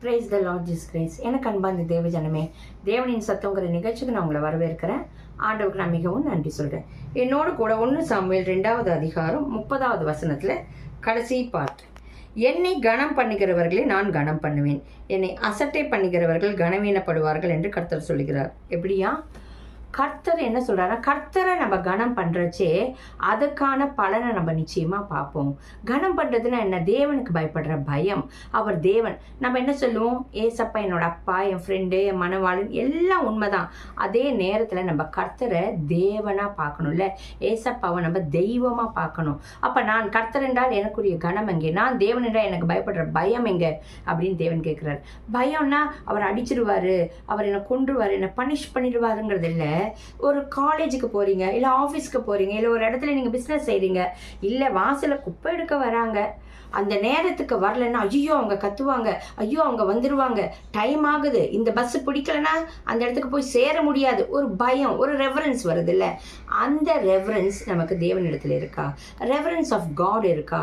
Praise the Lord Jesus Christ. எனக்கு அன்பார்ந்த தேவ ஜனமே, தேவனின் சத்தங்கிற நிகழ்ச்சிக்கு நான் உங்களை வரவேற்கிறேன். ஆண்டவருக்கு நான் மிகவும் நன்றி சொல்கிறேன். என்னோடு கூட 1 சாமுவேல் 2வது அதிகாரம் 30வது வசனத்தில் கடைசி பார்ட், என்னை கனம் பண்ணுகிறவர்களை நான் கனம் பண்ணுவேன், என்னை அசட்டை பண்ணுகிறவர்கள் கனவீனப்படுவார்கள் என்று கர்த்தர் சொல்லுகிறார். எப்படியா? கர்த்தர் என்ன சொல்கிறாரா, கர்த்தரை நம்ம கனம் பண்ணுறச்சே அதுக்கான பலனை நம்ம நிச்சயமாக பார்ப்போம். கனம் பண்ணுறதுன்னா என்ன? தேவனுக்கு பயப்படுற பயம். அவர் தேவன். நம்ம என்ன சொல்லுவோம்? ஏசப்பா என்னோட அப்பா, என் ஃப்ரெண்டு, என் மனவாளன், எல்லாம் உண்மைதான். அதே நேரத்தில் நம்ம கர்த்தரை தேவனாக பார்க்கணும்ல, ஏசப்பாவை நம்ம தெய்வமாக பார்க்கணும். அப்போ நான் கர்த்தர் என்றால் எனக்குரிய கனம் எங்கே? நான் தேவன் என்றால் எனக்கு பயப்படுற பயம் எங்கே அப்படின்னு தேவன் கேட்குறாரு. பயம்னா அவர் அடிச்சிருவார், அவர் என்னை கொன்றுவார், என்னை பனிஷ் பண்ணிடுவாருங்கிறது இல்லை. ஒரு காலேஜுக்கு போறீங்க, இல்லை ஆஃபீஸ்க்கு போறீங்க, இல்லை ஒரு இடத்துல நீங்கள் பிஸ்னஸ் செய்கிறீங்க, இல்லை வாசலில் குப்பை எடுக்க வராங்க, அந்த நேரத்துக்கு வரலன்னா ஐயோ அவங்க கத்துவாங்க, ஐயோ அவங்க வந்துடுவாங்க, டைம் ஆகுது, இந்த பஸ்ஸு பிடிக்கலன்னா அந்த இடத்துக்கு போய் சேர முடியாது, ஒரு பயம், ஒரு ரெவரன்ஸ் வருது இல்லை? அந்த ரெவரன்ஸ் நமக்கு தேவனிடத்தில் இருக்கா? ரெவரன்ஸ் ஆஃப் காட் இருக்கா?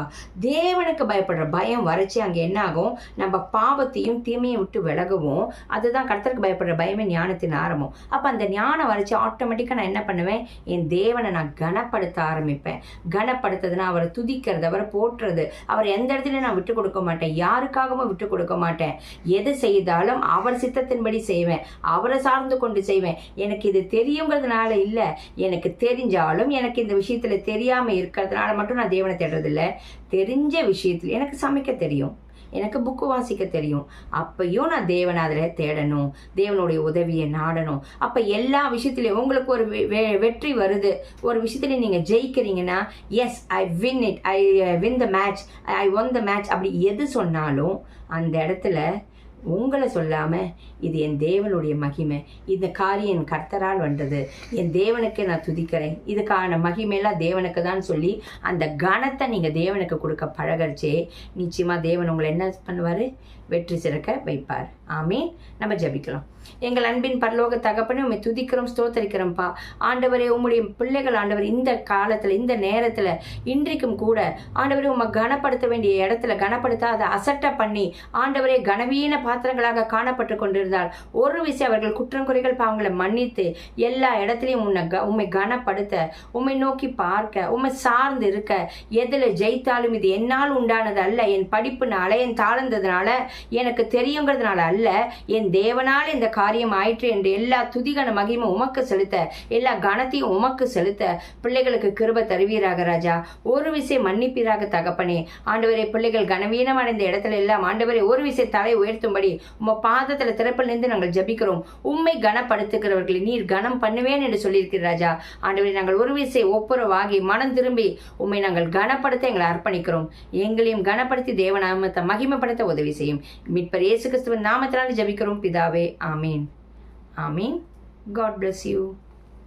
தேவனுக்கு பயப்படுற பயம் வரைச்சி அங்கே என்ன ஆகும்? நம்ம பாவத்தையும் தீமையை விட்டு விலகுவோம். அதுதான் கர்த்தருக்கு பயப்படுற பயமே ஞானத்தின் ஆரம்பம். அப்போ அந்த ஞானம் வரைச்சி ஆட்டோமேட்டிக்காக நான் என்ன பண்ணுவேன்? என் தேவனை நான் கனப்படுத்த ஆரம்பிப்பேன். கனப்படுத்துறதுன்னா அவரை துதிக்கிறது, அவரை போற்றுறது. அவர் எந்த இடத்துல நான் விட்டு கொடுக்க மாட்டேன், யாருக்காகவும் விட்டு கொடுக்க மாட்டேன். எது செய்தாலும் அவர் சித்தத்தின்படி செய்வேன், அவரை சார்ந்து கொண்டு செய்வேன். எனக்கு இது தெரியுங்கிறதுனால இல்லை, எனக்கு தெரிஞ்சாலும் எனக்கு இந்த விஷயத்துல தெரியாம இருக்கிறதுனால மட்டும் நான் தேவனை தேடுறதில்லை. தெரிஞ்ச விஷயத்துல எனக்கு சமைக்க தெரியும், எனக்கு புக்கு வாசிக்க தெரியும், அப்பையும் நான் தேவனை அதில் தேடணும், தேவனுடைய உதவியை நாடணும். அப்போ எல்லா விஷயத்துலையும் உங்களுக்கு ஒரு வெற்றி வருது, ஒரு விஷயத்துல நீங்கள் ஜெயிக்கிறீங்கன்னா, yes I win it, I win the match, I won the match, அப்படி எது சொன்னாலும் அந்த இடத்துல உங்களை சொல்லாமல் இது என் தேவனுடைய மகிமை, இந்த காரியம் என் கர்த்தரால் வந்தது, என் தேவனுக்கு நான் துதிக்கிறேன், இதுக்கான மகிமையெல்லாம் தேவனுக்கு தான் சொல்லி அந்த கனத்தை நீங்கள் தேவனுக்கு கொடுக்க பழகரிச்சே நிச்சயமாக தேவன் உங்களை என்ன பண்ணுவார்? வெற்றி சிறக்க வைப்பார். ஆமீன். நம்ம ஜெபிக்கலாம். எங்கள் அன்பின் பரலோக தகப்பனே, உம்மை துதிக்கிறோம், ஸ்தோத்தரிக்கிறோம்ப்பா. ஆண்டவரே, உம்முடைய பிள்ளைகள் ஆண்டவர் இந்த காலத்தில், இந்த நேரத்தில், இன்றைக்கும் கூட ஆண்டவரே உம்மை கனப்படுத்த வேண்டிய இடத்துல கனப்படுத்தாத அசட்டை பண்ணி ஆண்டவரே கனவீன பாத்திரங்களாக காணப்பட்டு கொண்டிருந்தால் ஒரு விஷயம் அவர்கள் குற்றம் குறைகள் பாவங்களை மன்னித்து எல்லா இடத்துலையும் உம்மை கனப்படுத்த, உம்மை நோக்கி பார்க்க, உம்மை சார்ந்து இருக்க, எதில் ஜெயித்தாலும் இது என்னால் உண்டானது அல்ல, என் படிப்புனால, என் தாழ்ந்ததுனால, எனக்கு தெரியுங்கிறதுனால அல்ல, என் தேவனால் இந்த காரியம் ஆயிற்று என்று எல்லா துதிகன மகிமை உமக்கு செலுத்த, எல்லா கனத்தையும் உமக்கு செலுத்த பிள்ளைகளுக்கு கிருபை தருவீராக ராஜா. ஒரு விஷயம் மன்னிப்பீராக தகப்பனே. ஆண்டவரே, பிள்ளைகள் கனவீனம் அடைந்த இடத்துல எல்லாம் ஆண்டவரே ஒரு விஷயம் தலை உயர்த்தும்படி உம்ம பாதத்தில் திறப்பிலிருந்து நாங்கள் ஜபிக்கிறோம். உம்மை கனப்படுத்துகிறவர்களை நீர் கனம் பண்ணுவேன் என்று சொல்லியிருக்கிற ராஜா. ஆண்டவரே, நாங்கள் ஒரு விஷயம் ஒப்புரவாகி மனம் திரும்பி உம்மை நாங்கள் கனப்படுத்த எங்களை அர்ப்பணிக்கிறோம். எங்களையும் கனப்படுத்தி தேவநாமத்தை மகிமைப்படுத்த உதவி செய்யும். மீட்பர் இயேசு கிறிஸ்துவின் நாமத்தினால் ஜபிக்கிறோம் பிதாவே. ஆமீன். ஆமீன். God bless you.